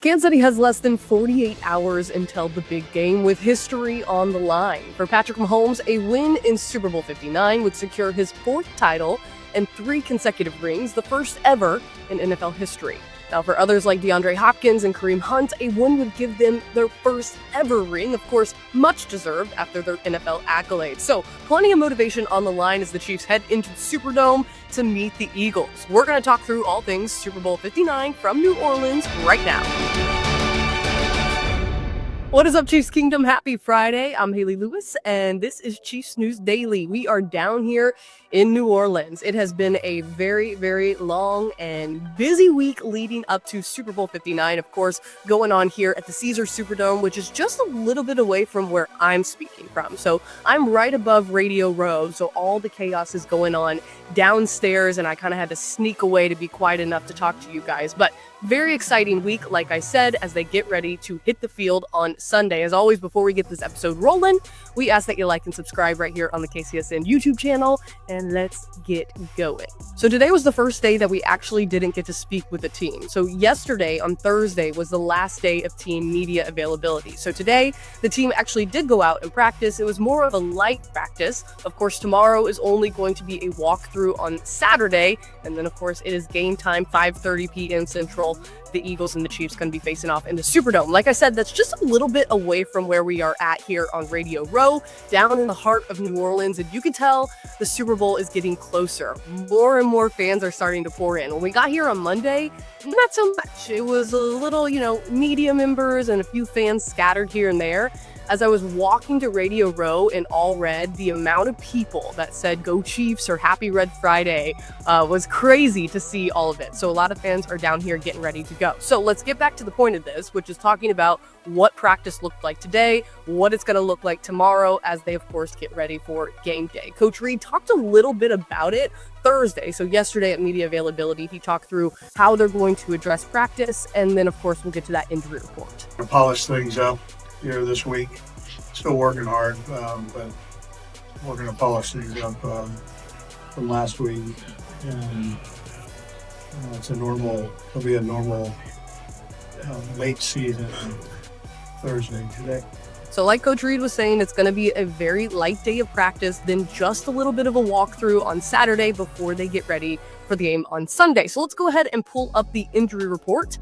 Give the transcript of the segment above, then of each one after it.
Kansas City has less than 48 hours until the big game, with history on the line. For Patrick Mahomes, a win in Super Bowl 59 would secure his fourth title and 3 consecutive rings, the first ever in NFL history. Now, for others like DeAndre Hopkins and Kareem Hunt, a win would give them their first ever ring, of course, much deserved after their NFL accolades. So, plenty of motivation on the line as the Chiefs head into the Superdome to meet the Eagles. We're going to talk through all things Super Bowl 59 from New Orleans right now. What is up, Chiefs Kingdom? Happy Friday. I'm Hayley Lewis, and this is Chiefs News Daily. We are down here in New Orleans. It has been a very, very long and busy week leading up to Super Bowl 59, of course, going on here at the Caesars Superdome, which is just a little bit away from where I'm speaking from. So I'm right above Radio Row, so all the chaos is going on downstairs, and I kind of had to sneak away to be quiet enough to talk to you guys. But very exciting week, like I said, as they get ready to hit the field on Sunday. As always, before we get this episode rolling, we ask that you like and subscribe right here on the KCSN YouTube channel, and let's get going. So today was the first day that we actually didn't get to speak with the team. So yesterday, on Thursday, was the last day of team media availability. So today, the team actually did go out and practice. It was more of a light practice. Of course, tomorrow is only going to be a walkthrough on Saturday, and then of course it is game time, 5:30 p.m. Central. The Eagles and the Chiefs going to be facing off in the Superdome. Like I said, that's just a little bit away from where we are at here on Radio Row, down in the heart of New Orleans, and you can tell the Super Bowl is getting closer. More and more fans are starting to pour in. When we got here on Monday, not so much. It was a little, media members and a few fans scattered here and there. As I was walking to Radio Row in all red, the amount of people that said "Go Chiefs" or "Happy Red Friday" was crazy to see all of it. So a lot of fans are down here getting ready to go. So let's get back to the point of this, which is talking about what practice looked like today, what it's going to look like tomorrow as they, of course, get ready for game day. Coach Reid talked a little bit about it Thursday. So yesterday at media availability, he talked through how they're going to address practice, and then, of course, we'll get to that injury report. Polish things up here this week. Still working hard, but we're going to polish things up from last week. And it'll be a normal late season Thursday today. So like Coach Reid was saying, it's going to be a very light day of practice, then just a little bit of a walkthrough on Saturday before they get ready for the game on Sunday. So let's go ahead and pull up the injury report.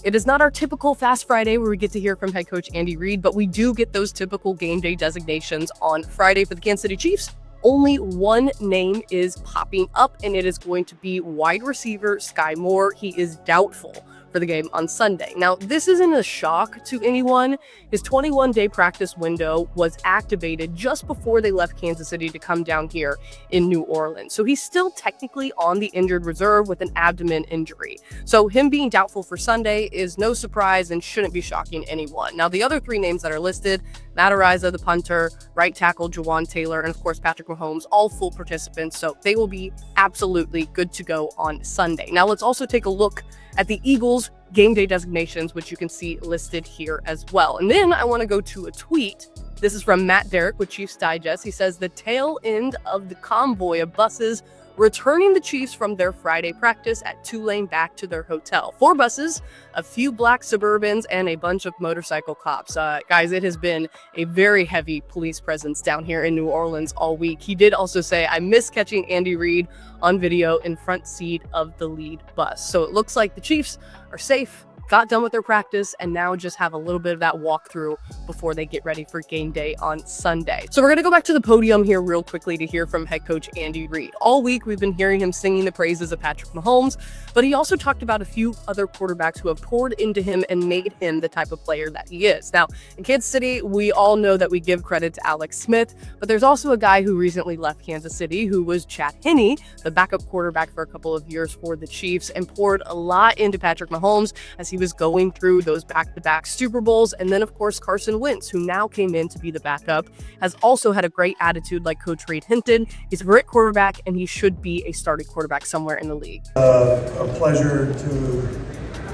It is not our typical Fast Friday where we get to hear from head coach Andy Reid, but we do get those typical game day designations on Friday for the Kansas City Chiefs. Only one name is popping up, and it is going to be wide receiver Sky Moore. He is doubtful for the game on Sunday. Now, this isn't a shock to anyone. His 21-day practice window was activated just before they left Kansas City to come down here in New Orleans. So he's still technically on the injured reserve with an abdomen injury. So him being doubtful for Sunday is no surprise and shouldn't be shocking anyone. Now, the other 3 names that are listed, Matt Araiza, the punter, right tackle Jawan Taylor, and of course Patrick Mahomes, all full participants. So they will be absolutely good to go on Sunday. Now, let's also take a look at the Eagles game day designations, which you can see listed here as well. And then I want to go to a tweet. This is from Matt Derrick with Chiefs Digest. He says, the tail end of the convoy of buses returning the Chiefs from their Friday practice at Tulane back to their hotel. 4 buses, a few black Suburbans, and a bunch of motorcycle cops. Guys, it has been a very heavy police presence down here in New Orleans all week. He did also say, I miss catching Andy Reid on video in front seat of the lead bus. So it looks like the Chiefs are safe, got done with their practice, and now just have a little bit of that walkthrough before they get ready for game day on Sunday. So we're going to go back to the podium here real quickly to hear from head coach Andy Reid. All week, we've been hearing him singing the praises of Patrick Mahomes, but he also talked about a few other quarterbacks who have poured into him and made him the type of player that he is. Now, in Kansas City, we all know that we give credit to Alex Smith, but there's also a guy who recently left Kansas City who was Chad Henne, the backup quarterback for a couple of years for the Chiefs, and poured a lot into Patrick Mahomes as he was going through those back-to-back Super Bowls. And then, of course, Carson Wentz, who now came in to be the backup, has also had a great attitude like Coach Reid hinted. He's a great quarterback, and he should be a starting quarterback somewhere in the league. A pleasure to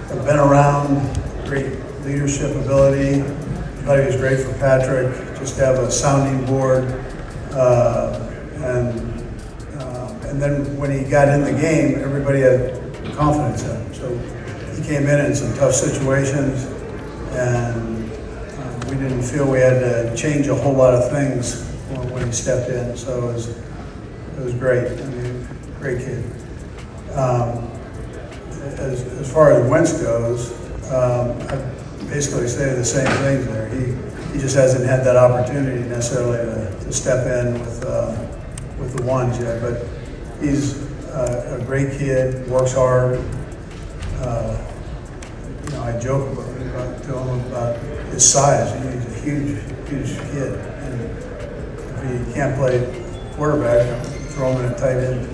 have been around, great leadership ability. I thought he was great for Patrick, just to have a sounding board. And then when he got in the game, everybody had confidence in him. So he came in some tough situations, and we didn't feel we had to change a whole lot of things when he stepped in. So it was great. I mean, great kid. As far as Wentz goes, I basically say the same things there. He just hasn't had that opportunity necessarily to step in with the ones yet. But he's a great kid, works hard. I joke to him about his size. He's a huge kid. And if he can't play quarterback, throw him in a tight end.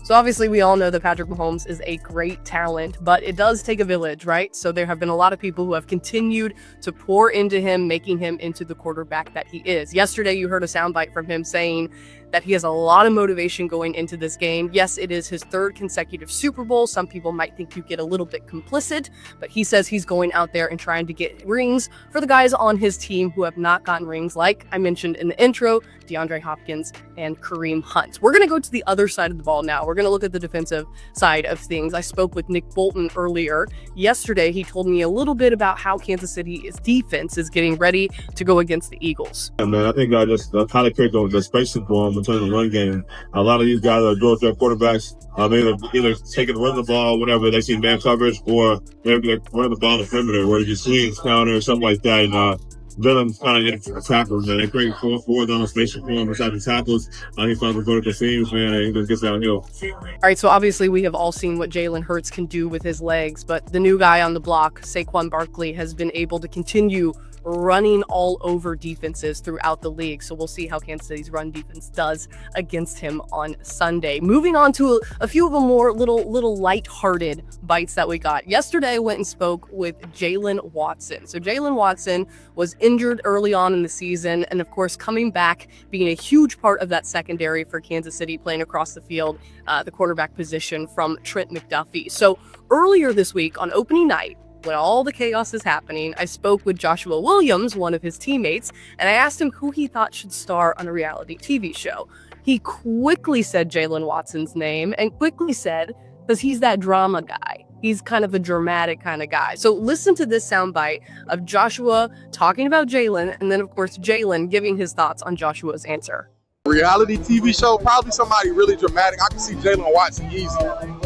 So obviously we all know that Patrick Mahomes is a great talent, but it does take a village, right? So there have been a lot of people who have continued to pour into him, making him into the quarterback that he is. Yesterday, you heard a soundbite from him saying that he has a lot of motivation going into this game. Yes, it is his third consecutive Super Bowl. Some people might think you get a little bit complicit, but he says he's going out there and trying to get rings for the guys on his team who have not gotten rings, like I mentioned in the intro, DeAndre Hopkins and Kareem Hunt. We're going to go to the other side of the ball now. We're going to look at the defensive side of things. I spoke with Nick Bolton earlier. Yesterday, he told me a little bit about how Kansas City's defense is getting ready to go against the Eagles. Yeah, man, I think I just kind of create the spacing for them in terms of the run game. A lot of these guys are doing their quarterbacks, either taking the run of the ball, whatever, they see man coverage, or maybe they're running the ball in the perimeter, where you can swing, counter, or something like that. And Villain kind of getting tackles, and they create four down spacing for him beside the tackles. He finds the vertical seams, man, and he just gets downhill. All right, so obviously we have all seen what Jalen Hurts can do with his legs, but the new guy on the block, Saquon Barkley, has been able to continue running all over defenses throughout the league. So we'll see how Kansas City's run defense does against him on Sunday. Moving on to a few of the more little lighthearted bites that we got. Yesterday, I went and spoke with Jalen Watson. So Jalen Watson was injured early on in the season, and of course coming back, being a huge part of that secondary for Kansas City, playing across the field, the quarterback position from Trent McDuffie. So earlier this week on opening night, when all the chaos is happening, I spoke with Joshua Williams, one of his teammates, and I asked him who he thought should star on a reality TV show. He quickly said Jalen Watson's name, and quickly said, because he's that drama guy. He's kind of a dramatic kind of guy. So listen to this soundbite of Joshua talking about Jalen, and then of course Jalen giving his thoughts on Joshua's answer. Reality TV show, probably somebody really dramatic. I can see Jalen Watson easy.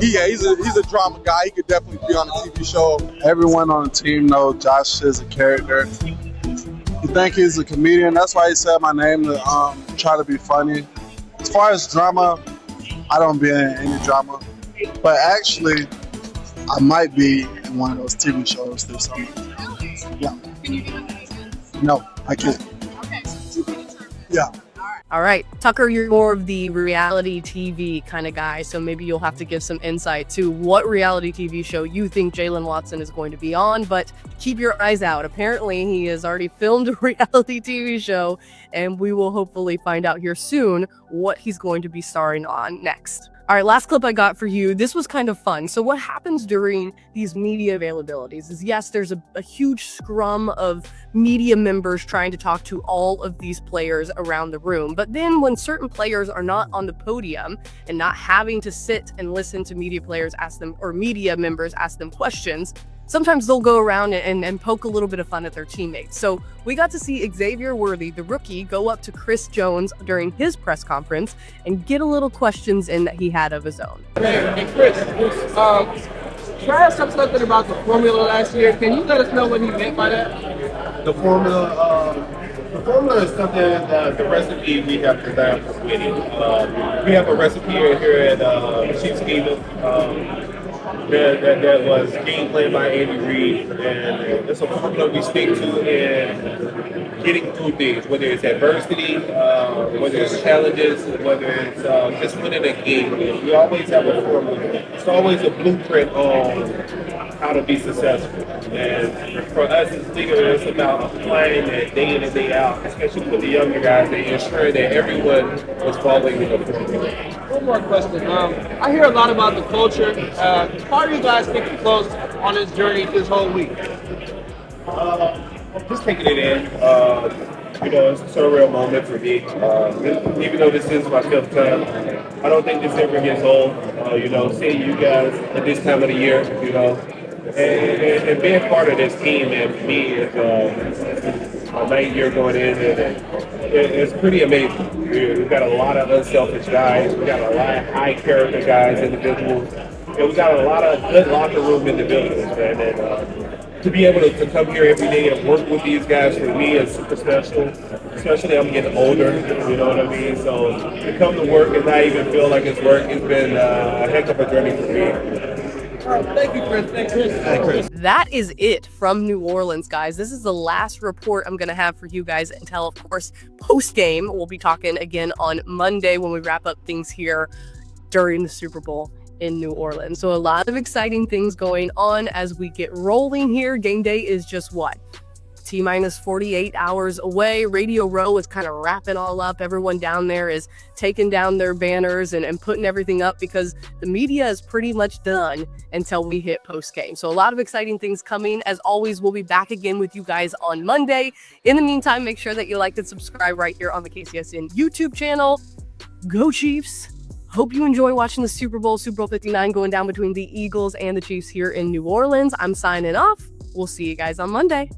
He's a drama guy. He could definitely be on a TV show. Everyone on the team knows Josh is a character. He think he's a comedian. That's why he said my name to try to be funny. As far as drama, I don't be in any drama. But actually, I might be in one of those TV shows this summer. Yeah. Can you give us a No, I can't. Okay, so to be determined. Yeah. All right, Tucker, you're more of the reality TV kind of guy, so maybe you'll have to give some insight to what reality TV show you think Jalen Watson is going to be on, but keep your eyes out. Apparently, he has already filmed a reality TV show, and we will hopefully find out here soon what he's going to be starring on next. All right, last clip I got for you. This was kind of fun. So what happens during these media availabilities is, yes, there's a huge scrum of media members trying to talk to all of these players around the room. But then when certain players are not on the podium and not having to sit and listen to media players ask them, or media members ask them questions, sometimes they'll go around and poke a little bit of fun at their teammates. So we got to see Xavier Worthy, the rookie, go up to Chris Jones during his press conference and get a little questions in that he had of his own. Hey, Chris, Trav said something about the formula last year. Can you let us know what he meant by that? The formula is something that the recipe we have designed for winning. We have a recipe here at Chiefs Kingdom. That was game plan by Andy Reid, and it's a formula we stick to in getting through things, whether it's adversity, whether it's challenges, whether it's just winning a game. We always have a formula. It's always a blueprint on how to be successful. And for us as leaders, it's about applying that day in and day out, especially with the younger guys, and ensuring that everyone is following the formula. One more question. I hear a lot about the culture. How are you guys thinking close on this journey this whole week? Just taking it in, it's a surreal moment for me. Even though this is my 5th time, I don't think this ever gets old. Seeing you guys at this time of the year, and being part of this team, and for me, it's my 9th year going in, and it's pretty amazing. We've got a lot of unselfish guys. We got a lot of high character guys, individuals, and we got a lot of good locker room individuals, man. And to be able to come here every day and work with these guys for me is super special. Especially I'm getting older, you know what I mean? So to come to work and not even feel like it's work, it's been a heck of a journey for me. Thank you, Chris. Thanks, Chris. That is it from New Orleans, guys. This is the last report I'm going to have for you guys until, of course, post-game. We'll be talking again on Monday when we wrap up things here during the Super Bowl in New Orleans. So a lot of exciting things going on as we get rolling here. Game day is just what? T-minus 48 hours away. Radio Row is kind of wrapping all up. Everyone down there is taking down their banners and putting everything up because the media is pretty much done until we hit post-game. So a lot of exciting things coming. As always, we'll be back again with you guys on Monday. In the meantime, make sure that you like and subscribe right here on the KCSN YouTube channel. Go Chiefs! Hope you enjoy watching the Super Bowl 59 going down between the Eagles and the Chiefs here in New Orleans. I'm signing off. We'll see you guys on Monday.